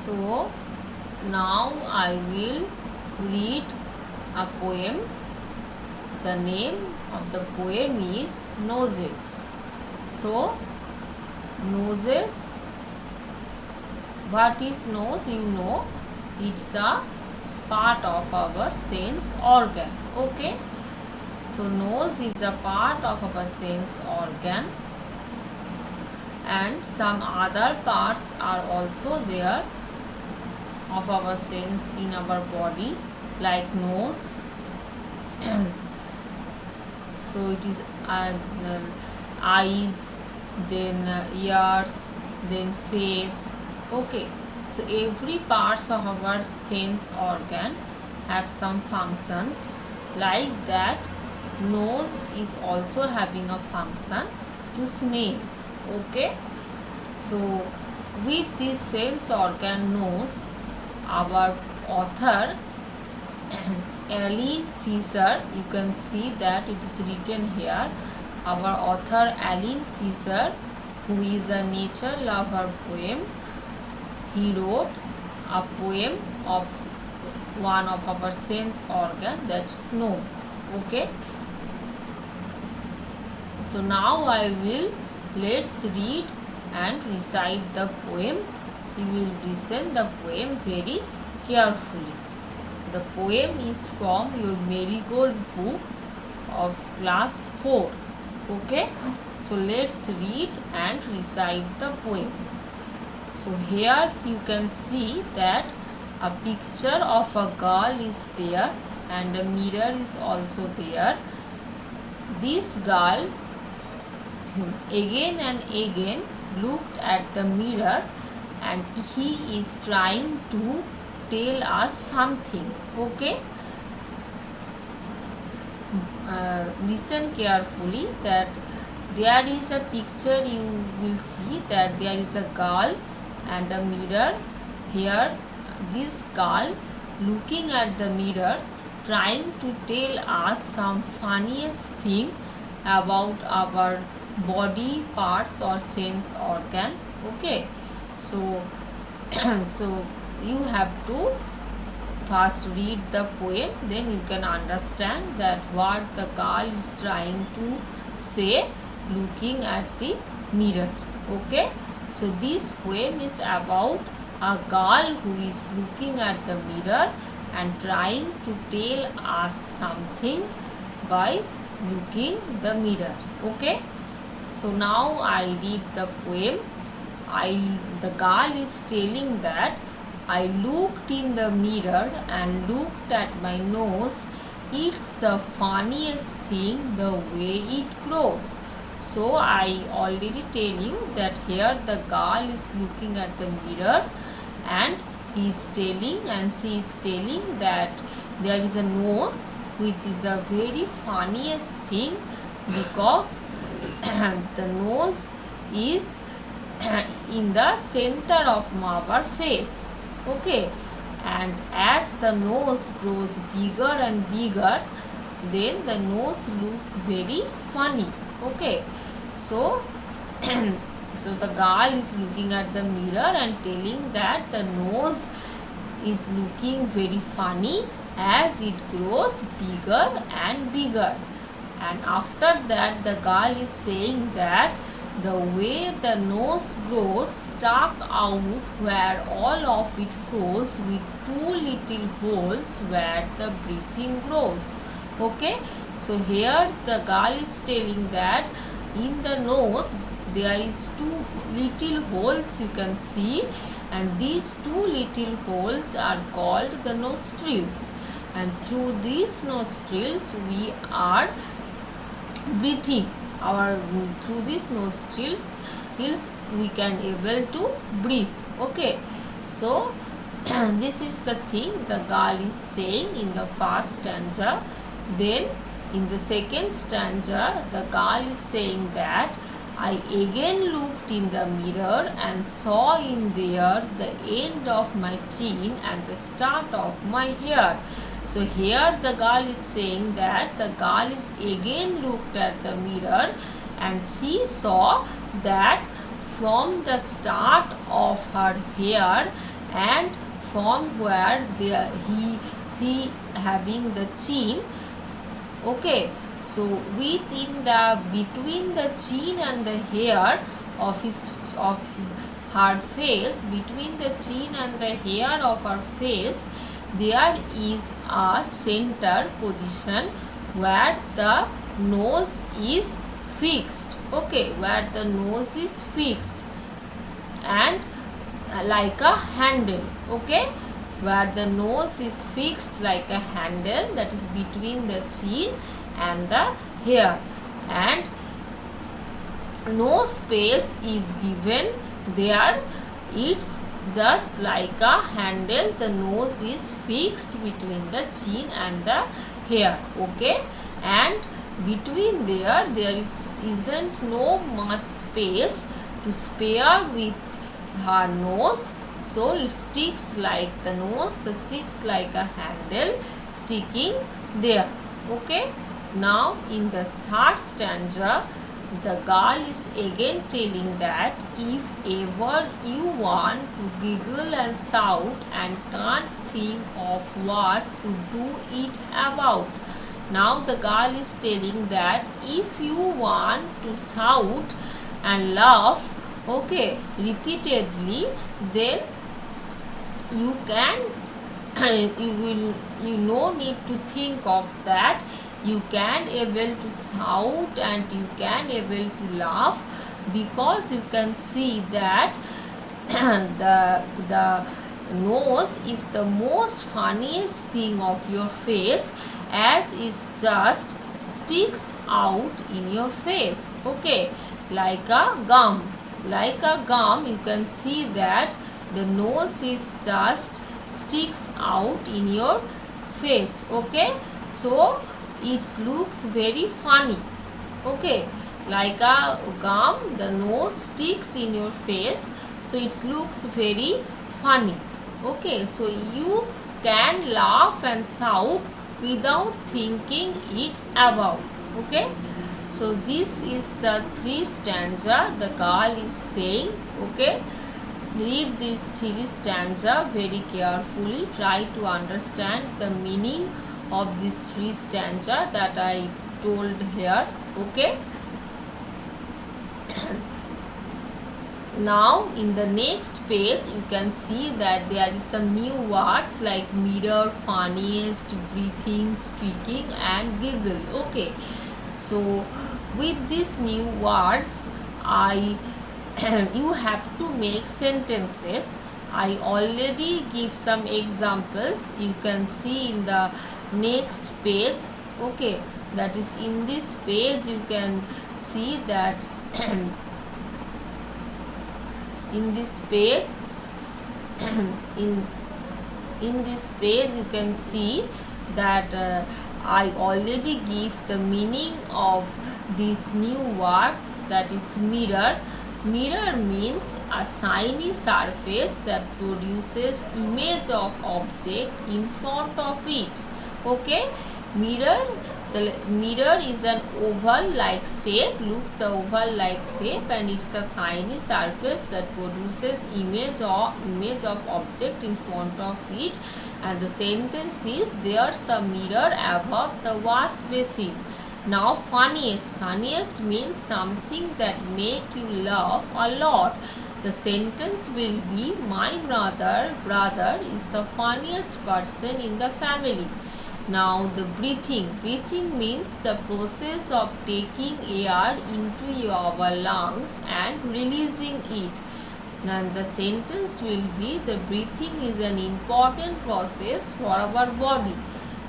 So now I will read a poem. The name of the poem is Noses. So noses, what is nose? You know, it's a part of our sense organ. Okay, so nose is a part of our sense organ, and some other parts are also there of our sense in our body, like nose. So it is eyes, then ears, then face. Okay, so every parts of our sense organ have some functions. Like that, nose is also having a function to smell. Okay, so with this sense organ nose, our author Aline Fisher, you can see that it is written here. Our author Aline Fisher, who is a nature lover poem, he wrote a poem of one of our sense organ, that is nose. Okay, so now I will let's read and recite the poem. You will listen the poem very carefully. The poem is from your Marigold book of class 4. Okay, so let's read and recite the poem. So here you can see that a picture of a girl is there and a mirror is also there. This girl again and again looked at the mirror and he is trying to tell us something. Okay, listen carefully that there is a picture. You will see that there is a girl and a mirror. Here this girl looking at the mirror trying to tell us some funniest thing about our body parts or sense organ. Okay, so so you have to first read the poem, then you can understand that what the girl is trying to say looking at the mirror. Okay, so this poem is about a girl who is looking at the mirror and trying to tell us something by looking the mirror. Okay, so now I read the poem. The girl is telling that I looked in the mirror and looked at my nose. It's the funniest thing the way it grows. So I already tell you that here the girl is looking at the mirror and he is telling and she is telling that there is a nose which is a very funniest thing because the nose is in the center of our face. Okay, and as the nose grows bigger and bigger, then the nose looks very funny. Okay, so so the girl is looking at the mirror and telling that the nose is looking very funny as it grows bigger and bigger. And after that the girl is saying that the way the nose grows stuck out where all of it shows with two little holes where the breathing grows. Okay, so here the girl is telling that in the nose there is two little holes you can see, and these two little holes are called the nostrils, and through these nostrils we are breathing. Through these nostrils we can able to breathe. Okay, so this is the thing the girl is saying in the first stanza. Then in the second stanza the girl is saying that I again looked in the mirror and saw in there the end of my chin and the start of my hair. So here the girl is saying that the girl is again looked at the mirror and she saw that from the start of her hair and from where she having the chin. Okay, so within the between the chin and the hair of her face, between the chin and the hair of her face, there is a center position where the nose is fixed. Okay, where the nose is fixed and like a handle. Okay, where the nose is fixed like a handle, that is between the chin and the hair, and no space is given there. It's just like a handle, the nose is fixed between the chin and the hair. Okay, and between there isn't no much space to spare with her nose, so it sticks like the nose, the sticks like a handle sticking there. Okay, now in the third stanza, the girl is again telling that if ever you want to giggle and shout and can't think of what to do it about. Now the girl is telling that if you want to shout and laugh, okay, repeatedly, then you can you no need to think of that. You can able to shout and you can able to laugh, because you can see that the nose is the most funniest thing of your face, as it just sticks out in your face. Okay, like a gum, like a gum, you can see that the nose is just sticks out in your face. Okay, so it looks very funny. Okay, like a gum, the nose sticks in your face, so it looks very funny. Okay, so you can laugh and shout without thinking it about. Okay, so this is the three stanza the girl is saying. Okay, read this three stanza very carefully. Try to understand the meaning of this three stanza that I told here. Okay. Now in the next page you can see that there is some new words like mirror, funniest, breathing, speaking and giggle. Okay, so with these new words you have to make sentences. I already give some examples, you can see in the next page. Okay, that is in this page you can see that in this page in this page you can see that I already give the meaning of these new words, that is mirror. Mirror means a shiny surface that produces image of object in front of it. Okay, mirror, the mirror is an oval like shape, looks oval like shape, and it's a shiny surface that produces image of object in front of it. And the sentence is, there's a mirror above the wash basin. Now funniest means something that make you laugh a lot. The sentence will be, my brother is the funniest person in the family. Now the breathing means the process of taking air into our lungs and releasing it. And the sentence will be, the breathing is an important process for our body.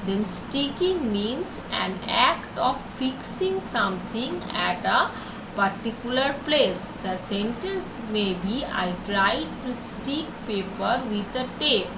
Then sticking means an act of fixing something at a particular place. A sentence may be, I tried to stick paper with a tape.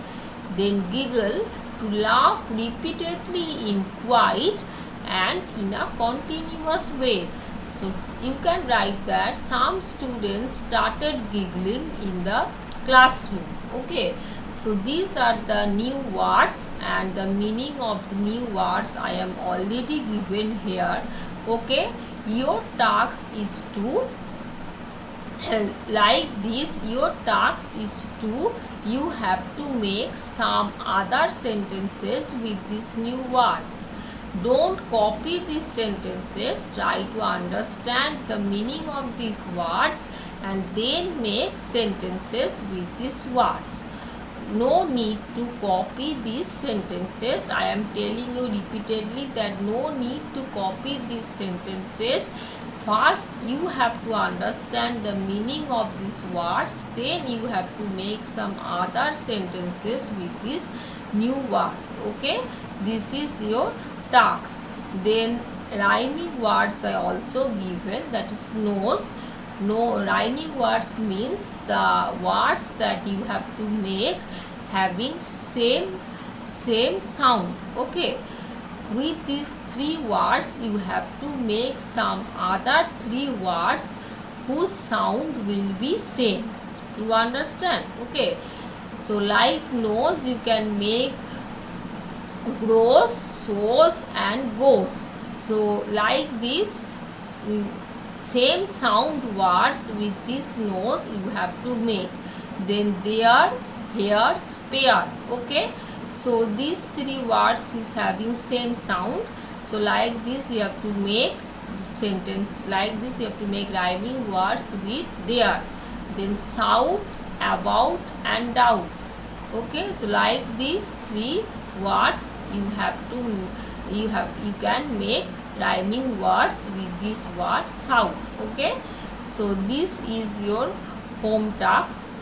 Then giggle, to laugh repeatedly in quiet and in a continuous way. So you can write that some students started giggling in the classroom. Okay, so these are the new words, and the meaning of the new words I am already given here. Okay, your task is to like this, your task is to, you have to make some other sentences with these new words. Don't copy these sentences, try to understand the meaning of these words and then make sentences with these words. No need to copy these sentences. I am telling you repeatedly that no need to copy these sentences. First you have to understand the meaning of these words, then you have to make some other sentences with these new words. Okay, this is your task. Then rhyming words I also given, that is nose. No, rhyming words means the words that you have to make having same sound. Okay, with these three words you have to make some other three words whose sound will be same. You understand? Okay, so like nose you can make grows, sows and goes. So like this same sound words with this nose you have to make. Then there, here, spare. Okay, so these three words is having same sound. So like this you have to make sentence, like this you have to make rhyming words with there. Then shout, about and doubt. Okay, so like these three words you have to, you can make rhyming words with this word shout. Okay, so this is your home task.